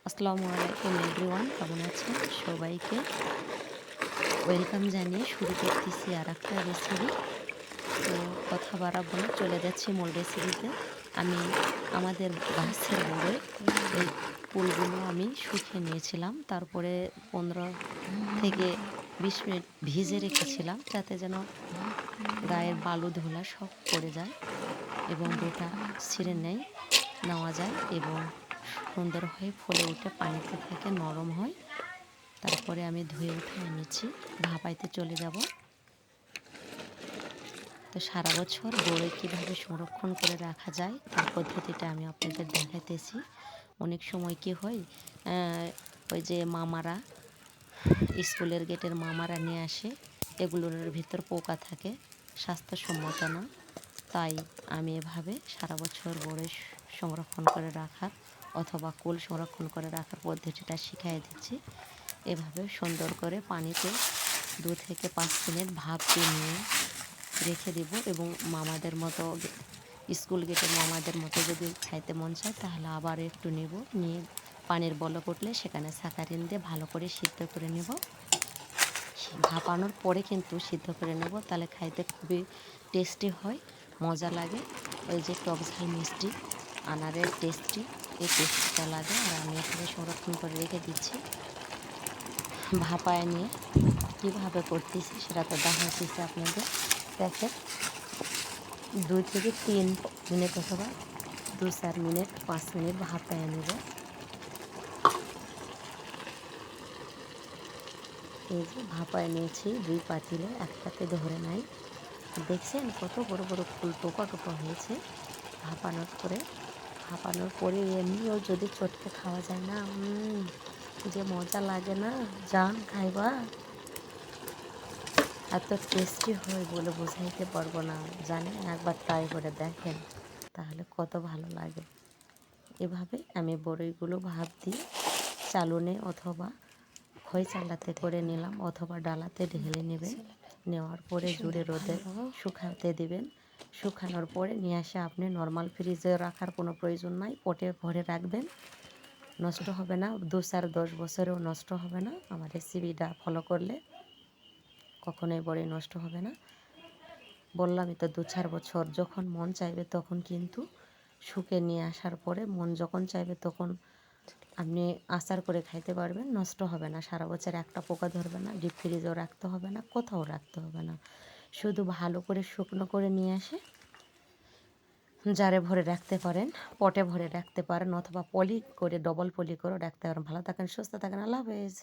আসসালামু আলাইকুম এভরিওয়ান, কেমন আছেন? সবাইকে ওয়েলকাম জানিয়ে শুরু করতেছি আর একটা রেসিপি। তো কথা বাড়াবো না, চলে যাচ্ছি মূল রেসিপিতে। আমি আমাদের গাছের বড়ই এই ফুলগুলো আমি শুকিয়ে নিয়েছিলাম, তারপরে 15 থেকে 20 মিনিট ভিজে রেখেছিলাম, যাতে যেন গায়ের বালু ধুলা সব পড়ে যায় এবং ডোটা ছিঁড়ে নেওয়া যায় এবং সুন্দর হয়ে ফুলে উঠে পানিতে থেকে নরম হয়। তারপরে আমি ধুয়ে উঠায় নিচ্ছি, ভাপাইতে চলে যাব। তো সারা বছর বড়ই কীভাবে সংরক্ষণ করে রাখা যায় তার পদ্ধতিটা আমি আপনাদের দেখাইতেছি। অনেক সময় কি হয়, ওই যে মামারা, স্কুলের গেটের মামারা নিয়ে আসে, এগুলোর ভিতর পোকা থাকে, স্বাস্থ্যসম্মত না। তাই আমি এভাবে সারা বছর বড়ই সংরক্ষণ করে রাখার অথবা কুল সংরক্ষণ করে রাখার পদ্ধতিটা শিখিয়ে দিচ্ছি। এভাবে সুন্দর করে পানিতে 2 থেকে 5 মিনিট ভাপ দিয়ে নিয়ে রেখে দেব এবং মামাদের মতো, স্কুল গেটের মামাদের মতো যদি খাইতে মন চায় তাহলে আবার একটু নেব, নিয়ে পানির বলক উঠলে সেখানে সাকারিন দিয়ে ভালো করে সিদ্ধ করে নেব। ভাপানোর পরে কিন্তু সিদ্ধ করে নেব, তাহলে খাইতে খুবই টেস্টি হয়, মজা লাগে। ওই যে টক ঝাল মিষ্টি আনারের টেস্টি, এই টেস্টিটা লাগে। আর আমি এখানে সংরক্ষণ করে রেখে দিচ্ছি। ভাপায় নিয়ে কীভাবে করতেছি সেটা তো দেখাইতেছি আপনাদের। দেখেন, 2 থেকে 3 মিনিট অথবা 2-4 মিনিট 5 মিনিট ভাপায় নেব। এই যে ভাপায় নিয়েছি 2 পাতিলে, একটাতে ধরে নাই। দেখছেন কত বড় বড় ফুল টোপা টোপা হয়েছে ভাপানোর পরে এমনিও যদি চটকে খাওয়া যায় না, যে মজা লাগে না, জান খাইবা। এত টেস্টি হয় বলে বোঝাইতে পারবো না, জানেন? একবার ট্রাই করে দেখেন, তাহলে কত ভালো লাগে। এভাবে আমি বড়ইগুলো ভাপ দিয়ে চালুনে অথবা খই চালাতে করে নিলাম, অথবা ডালাতে ঢেলে নেবেন। নেওয়ার পরে জুড়ে রোদে শুকাতে দেবেন। শুকানোর পরে নিয়ে আসে আপনি নর্মাল ফ্রিজে রাখার কোনো প্রয়োজন নাই, পটে ভরে রাখবেন, নষ্ট হবে না। 2-4-10 বছরেও নষ্ট হবে না। আমার রেসিপিটা ফলো করলে কখনোই বড়ই নষ্ট হবে না। বললামই তো, 2-4 বছর যখন মন চাইবে তখন কিন্তু শুকে নিয়ে আসার পরে মন যখন চাইবে তখন আপনি আচার করে খাইতে পারবেন, নষ্ট হবে না। সারা বছর একটা পোকা ধরবে না, ডিপ ফ্রিজেও রাখতে হবে না, কোথাও রাখতে হবে না। শুধু ভালো করে শুকনো করে নিয়ে আসে জারে ভরে রাখতে পারেন, পটে ভরে রাখতে পারেন, অথবা পলি করে ডবল পলি করে রাখতে পারেন। ভালো থাকেন, সুস্থ থাকেন, আল্লাহ হাফেজ।